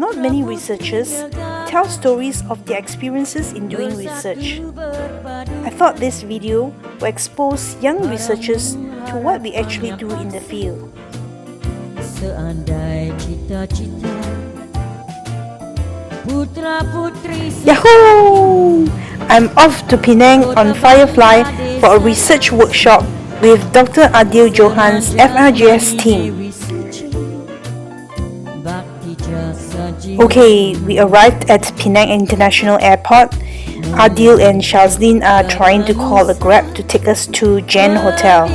not many researchers tell stories of their experiences in doing research. I thought this video will expose young researchers to what we actually do in the field. Yahoo! I'm off to Penang on Firefly for a research workshop with Dr. Adil Johan's FRGS team. Okay, we arrived at Penang International Airport. Adil and Shazlin are trying to call a Grab to take us to Jen Hotel.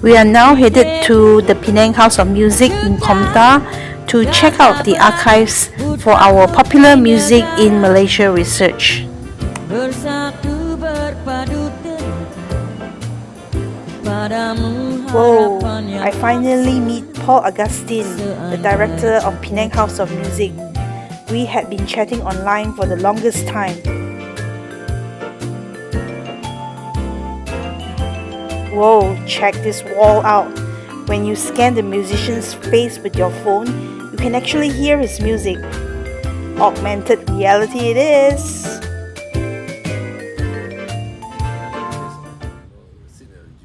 We are now headed to the Penang House of Music in Putera to check out the archives for our popular music in Malaysia research. Whoa, I finally meet Paul Augustine, the director of Penang House of Music. We had been chatting online for the longest time. Whoa, check this wall out. When you scan the musician's face with your phone, you can actually hear his music. Augmented reality it is.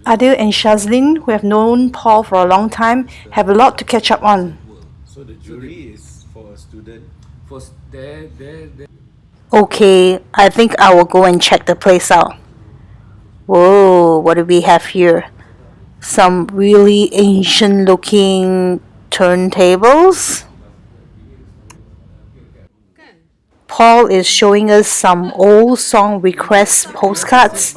Adil and Shazlin, who have known Paul for a long time, have a lot to catch up on. So the jury is for a student. Okay, I think I will go and check the place out. Whoa, what do we have here? Some really ancient looking turntables. Paul is showing us some old song request postcards.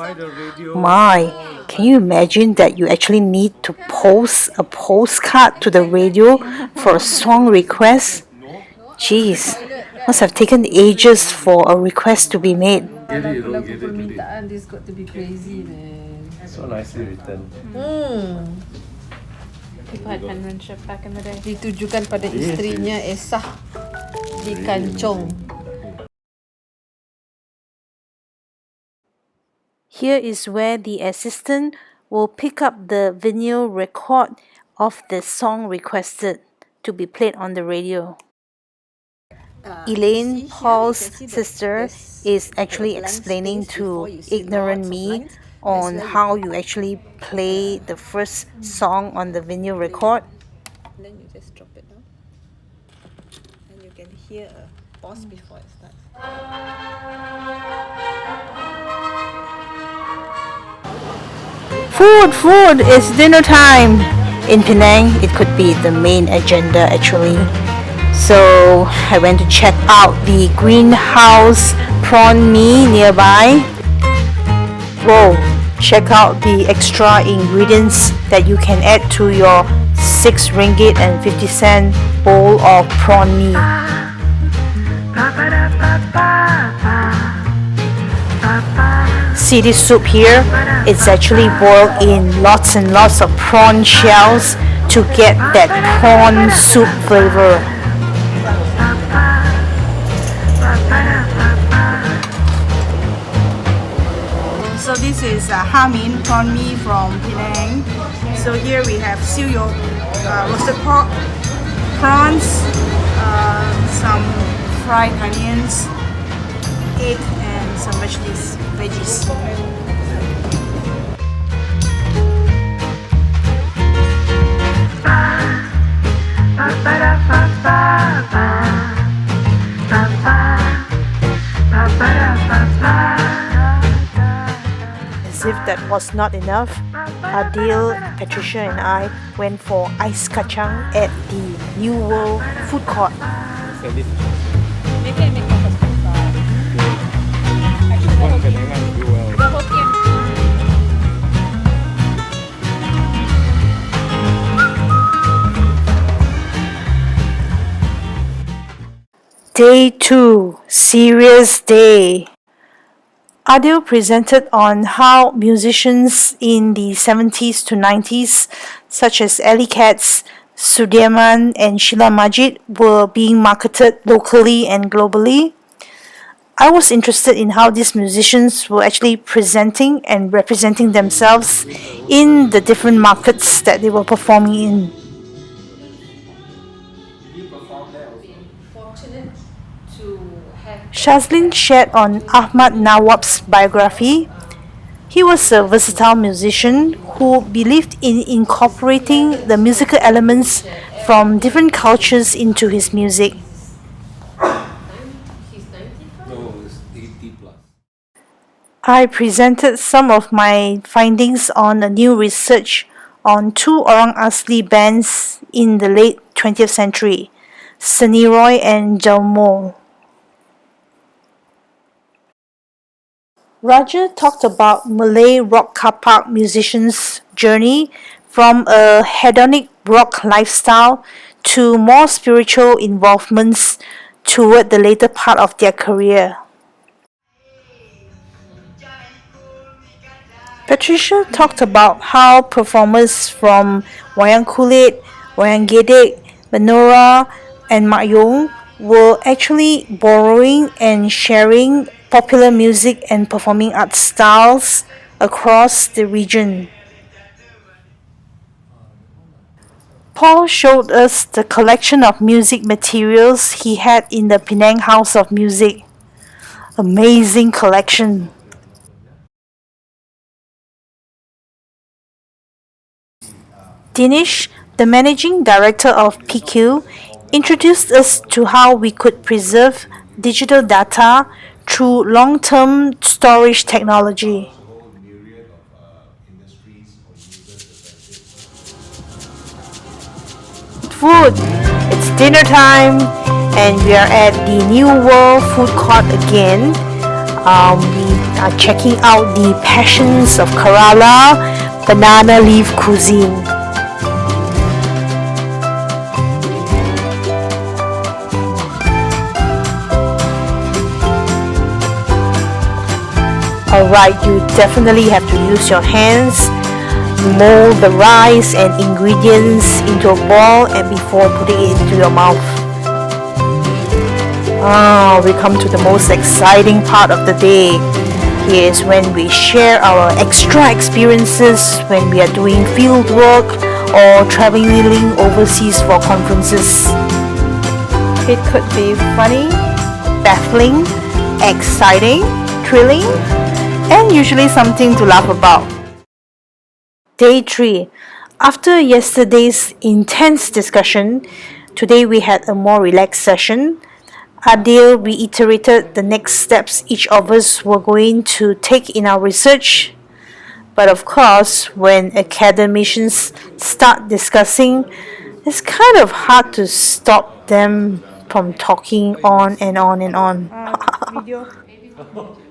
My, can you imagine that you actually need to post a postcard to the radio for a song request? Jeez, must have taken ages for a request to be made. Lagu-lagu permintaan, this got to be crazy, man. So nicely written. People had penmanship back in the day. Ditujukan pada isterinya Esah di Kancong. Here is where the assistant will pick up the vinyl record of the song requested to be played on the radio. Elaine, Paul's sister, is actually explaining to ignorant me on how you actually play the first song on the vinyl record. Then you just drop it down. And you can hear a pause before it starts. Food! It's dinner time! In Penang, it could be the main agenda actually. So I went to check out the greenhouse prawn mee nearby. Whoa, check out the extra ingredients that you can add to your 6 ringgit and 50 cent bowl of prawn mee. See this soup here? It's actually boiled in lots and lots of prawn shells to get that prawn soup flavor. So this is Hamin prawn mee from Penang. So here we have siu roasted pork, prawns, some fried onions, egg, and some veggies. As if that was not enough, Adil, Patricia and I went for ice kacang at the New World Food Court. Day 2, serious day. Adil presented on how musicians in the 70s to 90s, such as Ali Katz, Sudirman and Sheila Majid, were being marketed locally and globally. I was interested in how these musicians were actually presenting and representing themselves in the different markets that they were performing in. Shazlin shared on Ahmad Nawab's biography. He was a versatile musician who believed in incorporating the musical elements from different cultures into his music. No, it's 80 plus. I presented some of my findings on a new research on two Orang Asli bands in the late 20th century, Seniroy and Jalmol. Roger talked about Malay rock car park musicians' journey from a hedonic rock lifestyle to more spiritual involvements toward the later part of their career. Patricia talked about how performers from Wayang Kulit, Wayang Gedek, Menora, and Mak Yong were actually borrowing and sharing popular music and performing arts styles across the region. Paul showed us the collection of music materials he had in the Penang House of Music. Amazing collection. Dinesh, the managing director of PQ, introduced us to how we could preserve digital data through long-term storage technology. Food! It's dinner time and we are at the New World Food Court again. We are checking out the Passions of Kerala banana leaf cuisine. Alright, you definitely have to use your hands, mold the rice and ingredients into a ball and before putting it into your mouth. We come to the most exciting part of the day. Here's when we share our extra experiences when we are doing field work or traveling overseas for conferences. It could be funny, baffling, exciting, thrilling, and usually something to laugh about. Day 3. After yesterday's intense discussion, today we had a more relaxed session. Adil reiterated the next steps each of us were going to take in our research. But of course, when academicians start discussing, it's kind of hard to stop them from talking on and on and on. Video.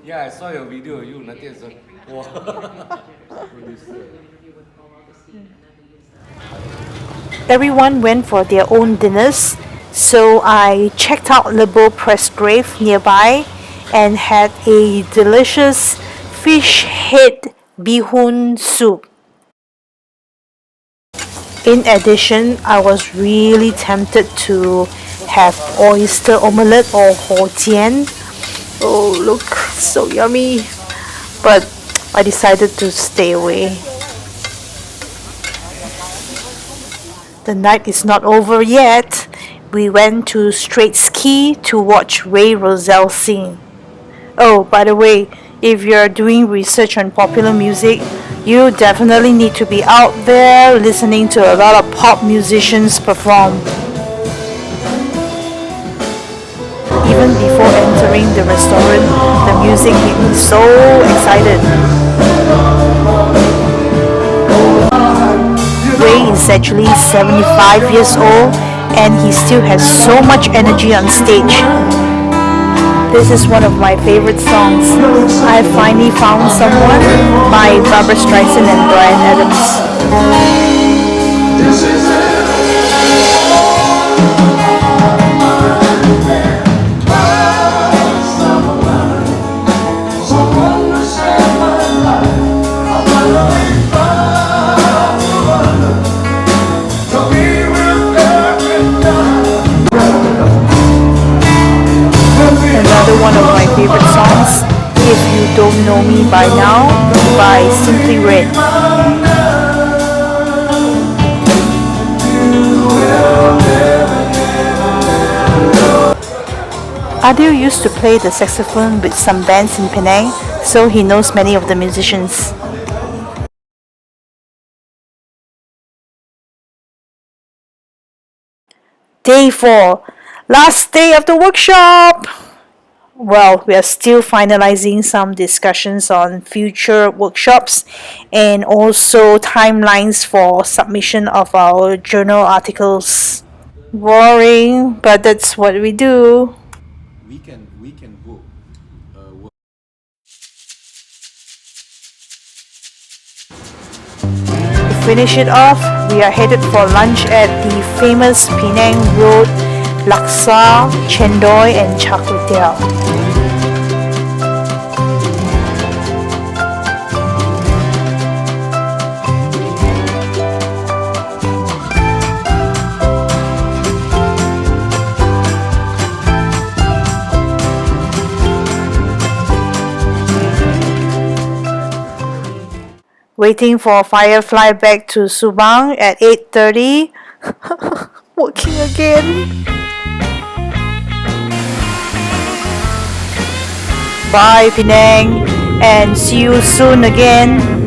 Yeah, I saw your video. You nanti as wow. Everyone went for their own dinners, so I checked out Liberal Pressgrave nearby and had a delicious fish head bihun soup. In addition, I was really tempted to have oyster omelette or hojian. Oh, look, so yummy. But I decided to stay away. The night is not over yet. We went to Straight Ski to watch Ray Roselle sing. Oh, by the way, if you're doing research on popular music, you definitely need to be out there listening to a lot of pop musicians perform. Even before entering the restaurant, the music made me so excited. Ray is actually 75 years old and he still has so much energy on stage. This is one of my favorite songs, I Finally Found Someone by Barbra Streisand and Bryan Adams. Another one of my favorite songs, If You Don't Know Me By Now, by Simply Red. Adil used to play the saxophone with some bands in Penang, so he knows many of the musicians. Day 4, last day of the workshop! Well, we are still finalizing some discussions on future workshops and also timelines for submission of our journal articles. Boring, but that's what we do. We can book To finish it off, we are headed for lunch at the famous Penang Road Laksa, Chendol and Char Kway Teow. Waiting for Firefly back to Subang at 8:30. Working again. Bye Penang and see you soon again.